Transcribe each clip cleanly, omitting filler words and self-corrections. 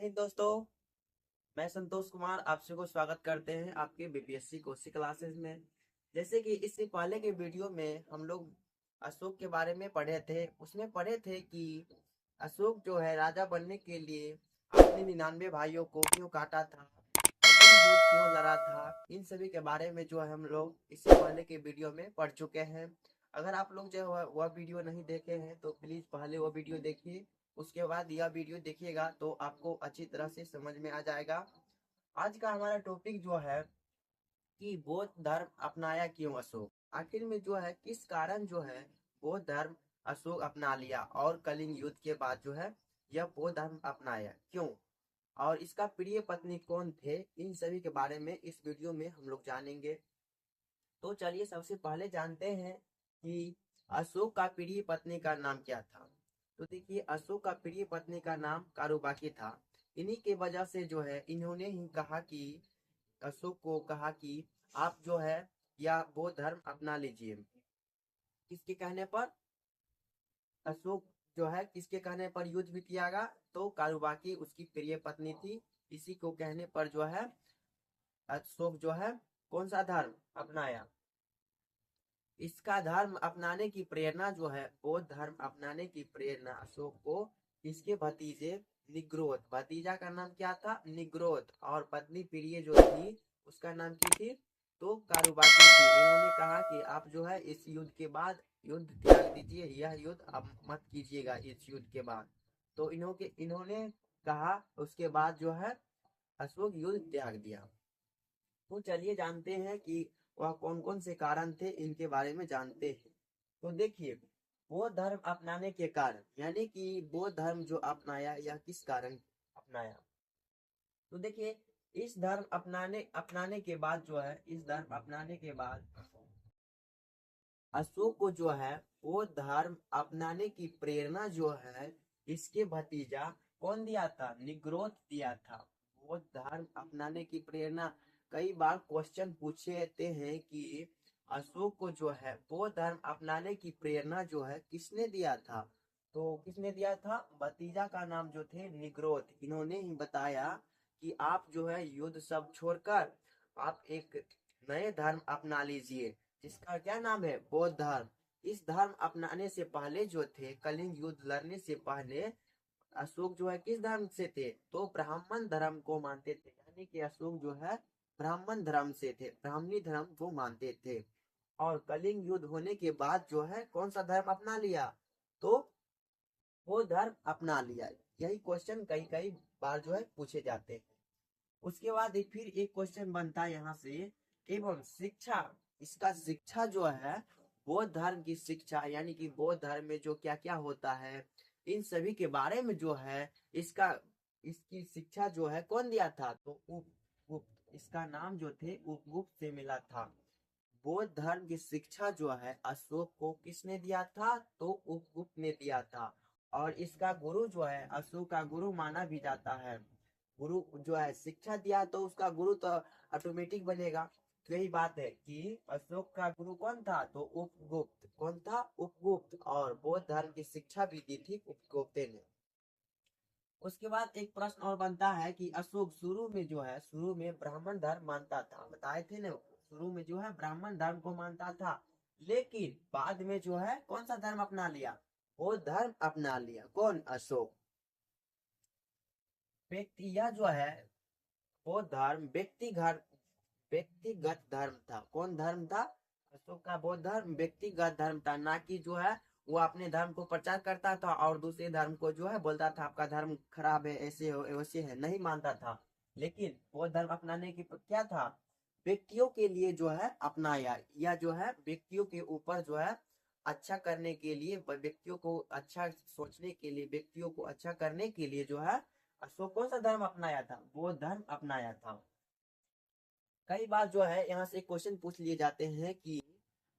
हिंद दोस्तों, मैं संतोष कुमार आपसे को स्वागत करते हैं आपके बीपीएससी कोचिंग क्लासेस में। जैसे कि इससे पहले के वीडियो में हम लोग अशोक के बारे में पढ़े थे। उसमें पढ़े थे कि अशोक जो है राजा बनने के लिए अपने 99 भाइयों को क्यों काटा था, युद्ध क्यों लड़ा था। इन सभी के बारे में जो है हम लोग इससे पहले के वीडियो में पढ़ चुके हैं। अगर आप लोग जो है वह वीडियो नहीं देखे हैं तो प्लीज पहले वो वीडियो देखिए, उसके बाद यह वीडियो देखिएगा तो आपको अच्छी तरह से समझ में आ जाएगा। आज का हमारा टॉपिक जो है कि बौद्ध धर्म अपनाया क्यों अशोक। आखिर में जो है किस कारण जो है बौद्ध धर्म अशोक अपना लिया और कलिंग युद्ध के बाद जो है यह बौद्ध धर्म अपनाया क्यों, और इसका प्रिय पत्नी कौन थे, इन सभी के बारे में इस वीडियो में हम लोग जानेंगे। तो चलिए सबसे पहले जानते हैं कि अशोक का प्रिय पत्नी का नाम क्या था। तो देखिए अशोक का प्रिय पत्नी का नाम कारुबाकी था। इन्हीं के वजह से जो है इन्होंने ही कहा कि अशोक को कहा कि आप जो है या बौद्ध धर्म अपना लीजिए। किसके कहने पर अशोक जो है किसके कहने पर युद्ध भी कियागा, तो कारुबाकी उसकी प्रिय पत्नी थी। इसी को कहने पर जो है अशोक जो है कौन सा धर्म अपनाया। इसका धर्म अपनाने की प्रेरणा जो है बौद्ध धर्म अपनाने की प्रेरणा अशोक को इसके भतीजे निग्रोध, भतीजा का नाम क्या था निग्रोध, और पत्नी प्रिय जो थी उसका नाम की थी तो कारुबाकी थी। इन्होंने कहा कि आप जो है इस युद्ध के बाद युद्ध त्याग दीजिए, यह युद्ध अब मत कीजिएगा इस युद्ध के बाद। तो इन्होंने कहा, उसके बाद जो है अशोक युद्ध त्याग दिया। तो चलिए जानते हैं कि वह कौन कौन से कारण थे, इनके बारे में जानते हैं। तो देखिए बौद्ध धर्म अपनाने के कारण, यानी कि बौद्ध धर्म जो अपनाया यह किस कारण अपनाया। तो देखिए इस धर्म अपनाने अपनाने के बाद जो है इस धर्म अपनाने के बाद अशोक को जो है वो धर्म अपनाने की प्रेरणा जो है इसके भतीजा कौन दिया था, निग्रोध दिया था। वो धर्म अपनाने की प्रेरणा कई बार क्वेश्चन पूछते हैं कि अशोक को जो है वो धर्म अपनाने की प्रेरणा जो है किसने दिया था। तो किसने दिया था, भतीजा का नाम जो थे निग्रोध, इन्होंने ही बताया कि आप जो है युद्ध सब छोड़कर आप एक नए धर्म अपना लीजिए जिसका क्या नाम है बौद्ध धर्म। इस धर्म अपनाने से पहले जो थे कलिंग युद्ध लड़ने से पहले अशोक जो है किस धर्म से थे, तो ब्राह्मण धर्म को मानते थे। यानी कि अशोक जो है ब्राह्मण धर्म से थे, ब्राह्मणी धर्म को मानते थे। और कलिंग युद्ध होने के बाद जो है कौन सा धर्म अपना लिया, तो वो धर्म अपना लिया। यही क्वेश्चन कई कई बार जो है पूछे जाते हैं। उसके बाद फिर एक क्वेश्चन बनता है यहाँ से, एवं शिक्षा, इसका शिक्षा जो है बौद्ध धर्म की शिक्षा, यानी कि बौद्ध धर्म में जो क्या क्या होता है इन सभी के बारे में जो है इसका इसकी शिक्षा जो है कौन दिया था, तो उपगुप्त, इसका नाम जो थे उपगुप्त से मिला था। बौद्ध धर्म की शिक्षा जो है अशोक को किसने दिया था, तो उपगुप्त ने दिया था। और इसका गुरु जो है अशोक का गुरु माना भी जाता है। गुरु जो है शिक्षा दिया तो उसका गुरु तो ऑटोमेटिक बनेगा। तो यही बात है कि अशोक का गुरु कौन था, तो उपगुप्त। कौन था, उपगुप्त। और बौद्ध धर्म की शिक्षा भी दी थी उपगुप्त ने। उसके बाद एक प्रश्न और बनता है कि अशोक शुरू में जो है शुरू में ब्राह्मण धर्म मानता था, बताए थे ना, शुरू में जो है ब्राह्मण धर्म को मानता था, लेकिन बाद में जो है कौन सा धर्म अपना लिया, वो धर्म अपना लिया। कौन, अशोक। व्यक्ति यह जो है वो धर्म व्यक्तिगत धर्म था। कौन धर्म था, अशोक का बौद्ध धर्म व्यक्तिगत धर्म था, ना कि जो है वो अपने धर्म को प्रचार करता था और दूसरे धर्म को जो है बोलता था आपका धर्म खराब है, ऐसे हो वैसे है, नहीं मानता था। लेकिन बौद्ध धर्म अपनाने की क्या था, व्यक्तियों के लिए जो है अपनाया, या जो है व्यक्तियों के ऊपर जो है अच्छा करने के लिए, व्यक्तियों को अच्छा सोचने के लिए, व्यक्तियों को अच्छा करने के लिए जो है अशोक कौन सा धर्म अपनाया था, बौद्ध धर्म अपनाया था। कई बार जो है यहाँ से क्वेश्चन पूछ लिए जाते हैं कि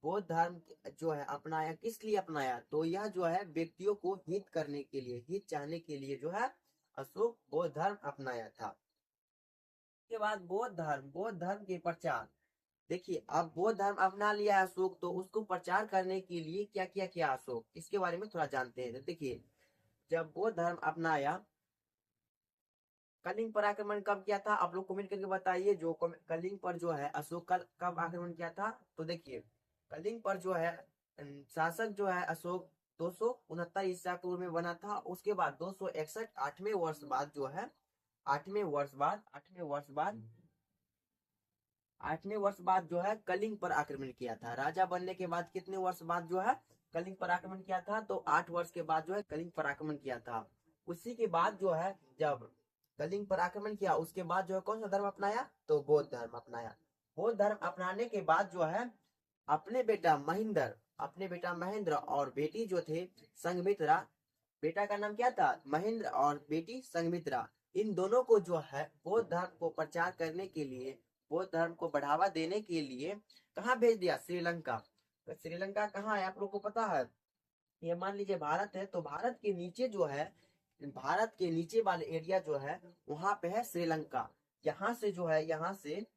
बौद्ध धर्म जो है अपनाया किस लिए अपनाया, तो यह जो है व्यक्तियों को हित करने के लिए, हित चाहने के लिए जो है अशोक बौद्ध धर्म अपनाया था। उसके बाद बौद्ध धर्म के प्रचार। देखिए अब बौद्ध धर्म अपना लिया अशोक, तो उसको प्रचार करने के लिए क्या किया किया अशोक, इसके बारे में थोड़ा जानते हैं। देखिए जब बौद्ध धर्म अपनाया कलिंग पर आक्रमण कब किया था? आप लोग कमेंट करके बताइए। जो कलिंग पर जो है अशोक कब आक्रमण किया था? तो देखिए कलिंग पर जो है शासक जो है अशोक 269 ईसा पूर्व में बना था। उसके बाद 261 आठवें वर्ष बाद जो है आठवें वर्ष बाद जो है कलिंग पर आक्रमण किया था। राजा बनने के बाद कितने वर्ष बाद जो है कलिंग पर आक्रमण किया था? तो 8 वर्ष के बाद जो है कलिंग पर आक्रमण किया था। उसी के बाद जो है जब कलिंग पर आक्रमण किया उसके बाद जो है कौन सा धर्म अपनाया? तो बौद्ध धर्म अपनाया। बौद्ध धर्म अपनाने के बाद जो है अपने बेटा महेंद्र और बेटी जो थे संघमित्रा, बेटा का नाम क्या था? महेंद्र और बेटी संघमित्रा, इन दोनों को जो है बौद्ध धर्म को प्रचार करने के लिए, बौद्ध धर्म को बढ़ावा देने के लिए कहाँ भेज दिया? श्रीलंका। तो श्रीलंका कहाँ है आप लोग को पता है? ये मान लीजिए भारत है, तो भारत के नीचे जो है, भारत के नीचे वाले एरिया जो है वहां पे है श्रीलंका। यहाँ से जो है, यहाँ से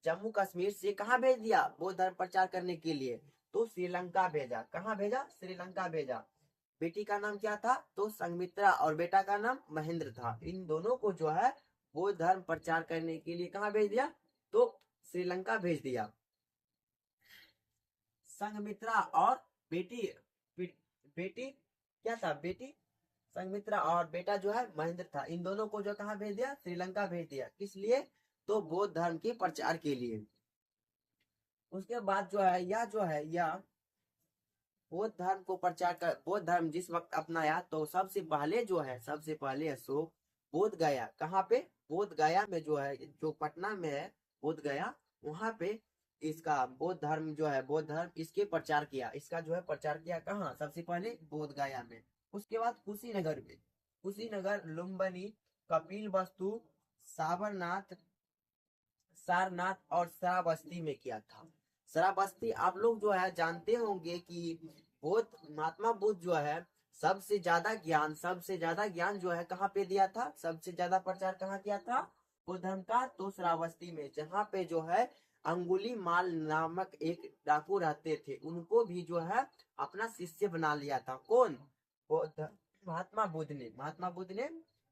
जम्मू कश्मीर से कहाँ भेज दिया बौद्ध धर्म प्रचार करने के लिए? तो श्रीलंका भेजा। कहाँ भेजा? श्रीलंका भेजा। बेटी का नाम क्या था? तो संघमित्रा, और बेटा का नाम महेंद्र था। इन दोनों को जो है बौद्ध धर्म प्रचार करने के लिए कहाँ भेज दिया? तो श्रीलंका भेज दिया। संघमित्रा और बेटी बेटी क्या था? बेटी संघमित्रा और बेटा जो है महेंद्र था। इन दोनों को जो कहाँ भेज दिया? श्रीलंका भेज दिया। किस लिए? तो बौद्ध धर्म के प्रचार के लिए। उसके बाद जो है यह बौद्ध धर्म को प्रचार कर, बौद्ध धर्म जिस वक्त अपनाया तो सबसे पहले अशोक बोध गया। कहाँ पे? बोध गया में जो है, जो पटना में है बोध गया, वहां पे इसका बौद्ध धर्म जो है, बौद्ध धर्म इसके प्रचार किया। इसका जो है प्रचार किया कहाँ? सबसे पहले बोध गया में। उसके बाद कुशीनगर में, कुशीनगर, लुम्बिनी, कपिल वस्तु, साबरनाथ, सारनाथ और श्रावस्ती में किया था। श्रावस्ती आप लोग जो है जानते होंगे कि महात्मा बुद्ध जो है सबसे ज्यादा ज्ञान जो है कहाँ पे दिया था? सबसे ज्यादा प्रचार कहाँ किया था बौद्ध धर्म का? तो श्रावस्ती में, जहाँ पे जो है अंगुली माल नामक एक डाकू रहते थे, उनको भी जो है अपना शिष्य बना लिया था। कौन? महात्मा बुद्ध ने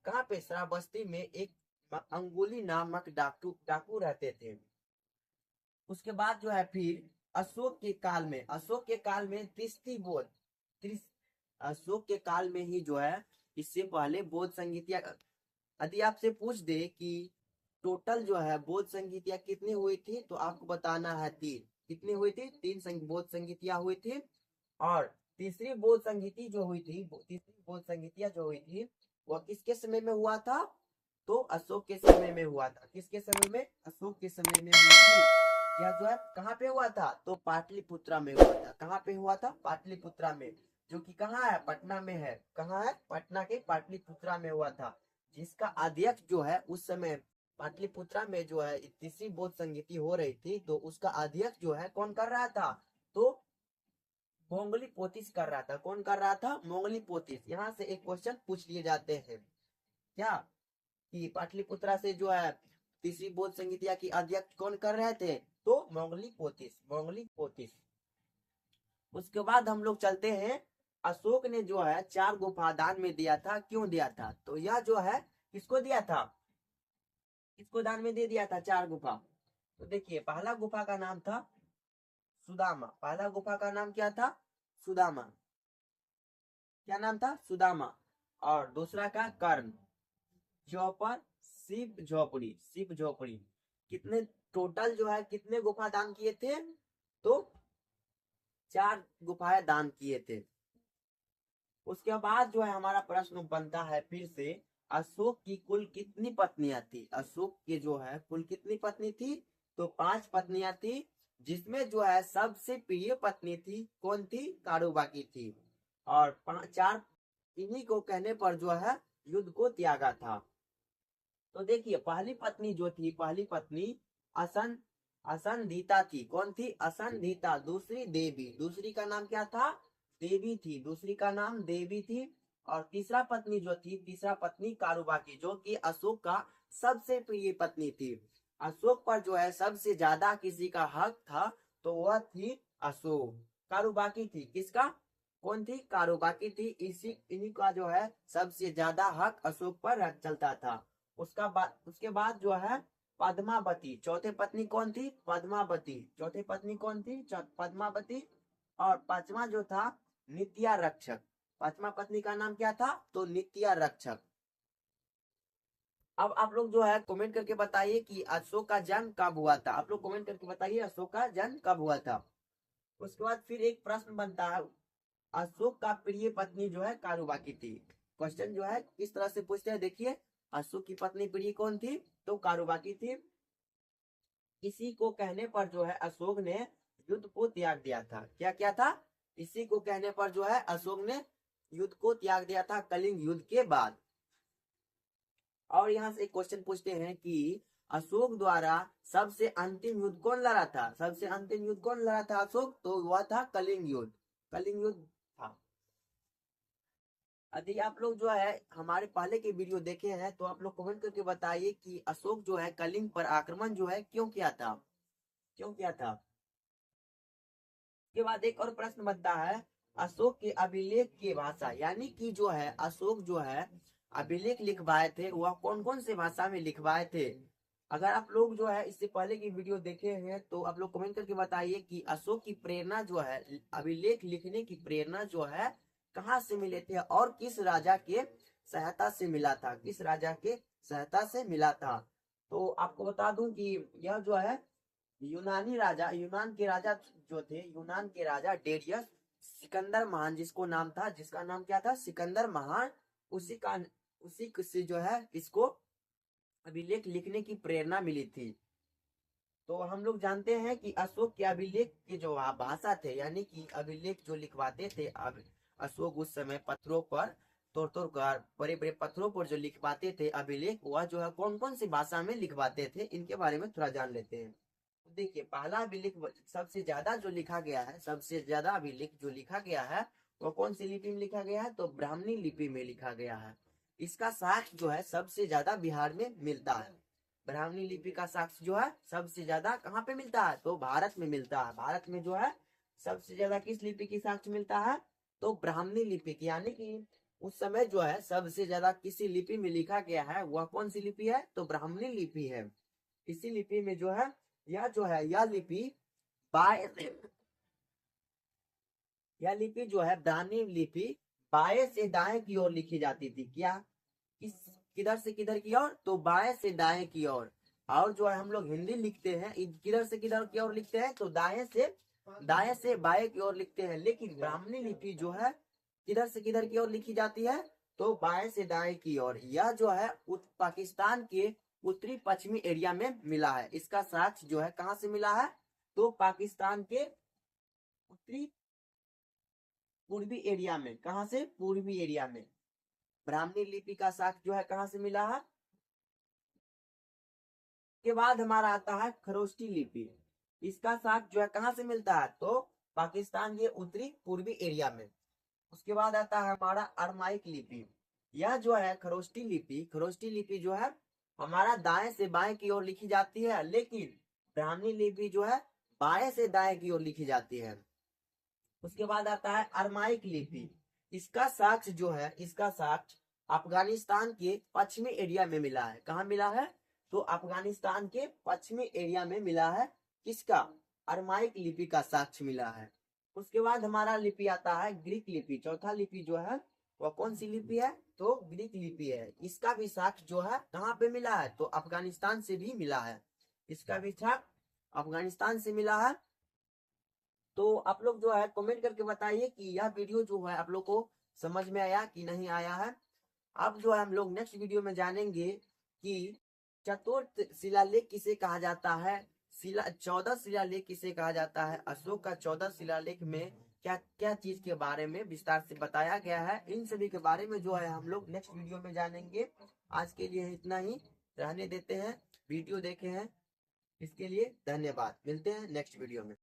कहाँ पे? श्रावस्ती में एक अंगुली नामक डाकू रहते थे। उसके बाद जो है फिर अशोक के काल में तीसरी बौद्ध, अशोक के काल में ही जो है, इससे पहले बौद्ध संगीतियां, यदि आपसे पूछ दे कि टोटल जो है बौद्ध संगीतियां कितनी हुई थी, तो आपको बताना है 3। कितनी हुई थी? 3 बौद्ध संगीतियां हुई थी। और तीसरी बौद्ध संगीतियां जो हुई थी वह किसके समय में हुआ था? तो अशोक के समय में हुआ था। किसके समय में? अशोक के समय में हुई थी। यह जो है कहाँ पे हुआ था? तो पाटलिपुत्रा में हुआ था। कहाँ पे हुआ था? पाटलिपुत्रा में, जो कि कहाँ है? पटना में है। कहाँ है? पटना के पाटलिपुत्रा में हुआ था। जिसका अध्यक्ष जो है उस समय पाटलिपुत्रा में जो है तीसरी बौद्ध संगीति हो रही थी, तो उसका अध्यक्ष जो है कौन कर रहा था? तो मोंगली पोतिस कर रहा था। कौन कर रहा था? मोंगली पोतिस। यहाँ से एक क्वेश्चन पूछ लिए जाते हैं क्या, कि पाटलिपुत्रा से जो है तीसरी बौद्ध संगीतिया की अध्यक्ष कौन कर रहे थे? तो मोंगली पोतिस। उसके बाद हम लोग चलते हैं, अशोक ने जो है 4 गुफा दान में दिया था। क्यों दिया था? तो यह जो है किसको दिया था? किसको दान में दे दिया था 4 गुफा? तो देखिए पहला गुफा का नाम था सुदामा। पहला गुफा का नाम क्या था? सुदामा। क्या नाम था? सुदामा। और दूसरा का कर्ण, चौपर, शिव झोपड़ी। कितने टोटल जो है कितने गुफा दान किए थे? तो 4 गुफाएं दान किए थे। उसके बाद जो है हमारा प्रश्न बनता है फिर से, अशोक की कुल कितनी पत्नियां थी? अशोक के जो है कुल कितनी पत्नी थी? तो 5 पत्नियां थी, जिसमें जो है सबसे प्रिय पत्नी थी कौन थी? कारुबाकी थी। और 4 इन्हीं को कहने पर जो है युद्ध को त्यागा था। तो देखिए पहली पत्नी जो थी, पहली पत्नी असंधीता थी। कौन थी? असंधीता। दूसरी देवी, दूसरी का नाम क्या था? देवी थी। दूसरी का नाम देवी थी। और तीसरा पत्नी जो थी, तीसरा पत्नी कारुबाकी, जो कि अशोक का सबसे प्रिय पत्नी थी। अशोक पर जो है सबसे ज्यादा किसी का हक था तो वह थी अशोक। कारुबाकी थी। किसका? कौन थी? कारुबाकी थी। इन्हीं का जो है सबसे ज्यादा हक अशोक पर चलता था। उसके बाद जो है पद्मावती, चौथे पत्नी कौन थी? पद्मावती। चौथे पत्नी कौन थी? पद्मावती। और पांचवा जो था नित्या रक्षक। पांचवा पत्नी का नाम क्या था? तो नित्या रक्षक। अब आप लोग जो है कमेंट करके बताइए कि अशोक का जन्म कब हुआ था। आप लोग कमेंट करके बताइए अशोक का जन्म कब हुआ था। उसके बाद फिर एक प्रश्न बनता है, अशोक का प्रिय पत्नी जो है कारुबाकी थी। क्वेश्चन जो है किस तरह से पूछते हैं, देखिए। अशोक की पत्नी प्रिय कौन थी? तो कारुबाकी थी। इसी को कहने पर जो है अशोक ने युद्ध को त्याग दिया था। क्या क्या था? इसी को कहने पर जो है अशोक ने युद्ध को त्याग दिया था कलिंग युद्ध के बाद। और यहाँ से एक क्वेश्चन पूछते हैं कि अशोक द्वारा सबसे अंतिम युद्ध कौन लड़ा था? सबसे अंतिम युद्ध कौन लड़ा था अशोक? तो वह था कलिंग युद्ध। कलिंग युद्ध था। यदि आप लोग जो है हमारे पहले के वीडियो देखे हैं तो आप लोग कमेंट करके बताइए कि अशोक जो है कलिंग पर आक्रमण जो है क्यों किया था? क्यों किया था? के बाद एक और प्रश्न बनता है, अशोक के अभिलेख की भाषा, यानी कि जो है अशोक जो है अभिलेख लिखवाए थे वह कौन कौन से भाषा में लिखवाए थे? अगर आप लोग जो है इससे पहले की वीडियो देखे हैं तो आप लोग कमेंट करके बताइए कि अशोक की प्रेरणा जो है, अभिलेख लिखने की प्रेरणा जो है कहाँ से मिले थे और किस राजा के सहायता से मिला था? किस राजा के सहायता से मिला था? तो आपको बता दूं कि यह जो है यूनानी राजा, यूनान के राजा जो थे, यूनान के राजा डेरियस, सिकंदर महान जिसको नाम था, जिसका नाम क्या था? सिकंदर महान। उसी से जो है इसको अभिलेख लिखने की प्रेरणा मिली थी। तो हम लोग जानते हैं कि अशोक के अभिलेख के जो भाषा थे, यानी कि अभिलेख जो लिखवाते थे, अब अशोक उस समय पत्थरों पर तोड़ तोड़ कर, बड़े बड़े पत्थरों पर जो लिखवाते थे अभिलेख, वह जो है कौन कौन सी भाषा में लिखवाते थे, इनके बारे में थोड़ा जान लेते हैं। देखिए, पहला अभिलेख सबसे ज्यादा जो लिखा गया है, सबसे ज्यादा अभिलेख जो लिखा गया है वो कौन सी लिपि में लिखा गया है? तो ब्राह्मणी लिपि में लिखा गया है। इसका साक्ष्य जो है सबसे ज्यादा बिहार में मिलता है। ब्राह्मणी लिपि का साक्ष्य जो है सबसे ज्यादा कहाँ पे मिलता है? तो भारत में मिलता है। भारत में जो है सबसे ज्यादा किस लिपि की साक्ष्य मिलता है? तो ब्राह्मणी लिपि की। यानी कि उस समय जो है सबसे ज्यादा किसी लिपि में लिखा गया है वह कौन सी लिपि है? तो ब्राह्मणी लिपि है। इसी लिपि में जो है यह लिपि बाएं यह लिपि जो है ब्राह्मणी लिपि बाएं से दाएं की ओर लिखी जाती थी। क्या? किस किधर से किधर की ओर? तो बाएं से दाएं की ओर। और जो है हम लोग हिंदी लिखते हैं, किधर से किधर की ओर लिखते हैं? तो दाएं से बाएं की ओर लिखते हैं। लेकिन ब्राह्मणी लिपि जो है किधर से किधर की ओर लिखी जाती है? तो बाएं से दाएं की ओर। यह जो है पाकिस्तान के उत्तरी पश्चिमी एरिया में मिला है। इसका साक्ष्य जो है कहाँ से मिला है? तो पाकिस्तान के उत्तरी पूर्वी एरिया में। कहाँ से? पूर्वी एरिया में। ब्राह्मणी लिपि का साक्ष्य जो है कहाँ से मिला है? के बाद हमारा आता है खरोष्टी लिपि। इसका साक्ष्य जो है कहाँ से मिलता है? तो पाकिस्तान के उत्तरी पूर्वी एरिया में। उसके बाद आता है हमारा अरमाइक लिपि। यह जो है खरोष्टी लिपि जो है हमारा दाएं से बाएं की ओर लिखी जाती है, लेकिन ब्राह्मणी लिपि जो है बाएं से दाएं की ओर लिखी जाती है। उसके बाद आता है अरमाइक लिपि। इसका साक्ष्य अफगानिस्तान के पश्चिमी एरिया में मिला है। कहाँ मिला है? तो अफगानिस्तान के पश्चिमी एरिया में मिला है। किसका? अरमाइक लिपि का साक्ष्य मिला है। उसके बाद हमारा लिपि आता है ग्रीक लिपि। चौथा लिपि जो है वह कौन सी लिपि है? तो ग्रीक लिपि है। इसका भी साक्ष्य जो है कहाँ पे मिला है? तो अफगानिस्तान से भी मिला है। इसका भी साक्ष्य अफगानिस्तान से मिला है। तो आप लोग जो है कमेंट करके बताइए कि यह वीडियो जो है आप लोग को समझ में आया कि नहीं आया है। अब जो है हम लोग नेक्स्ट वीडियो में जानेंगे कि चतुर्थ शिलालेख किसे कहा जाता है, 14 शिलालेख किसे कहा जाता है, अशोक का 14 शिलालेख में क्या क्या चीज के बारे में विस्तार से बताया गया है। इन सभी के बारे में जो है हम लोग नेक्स्ट वीडियो में जानेंगे। आज के लिए इतना ही रहने देते हैं। वीडियो देखे हैं इसके लिए धन्यवाद। मिलते हैं नेक्स्ट वीडियो में।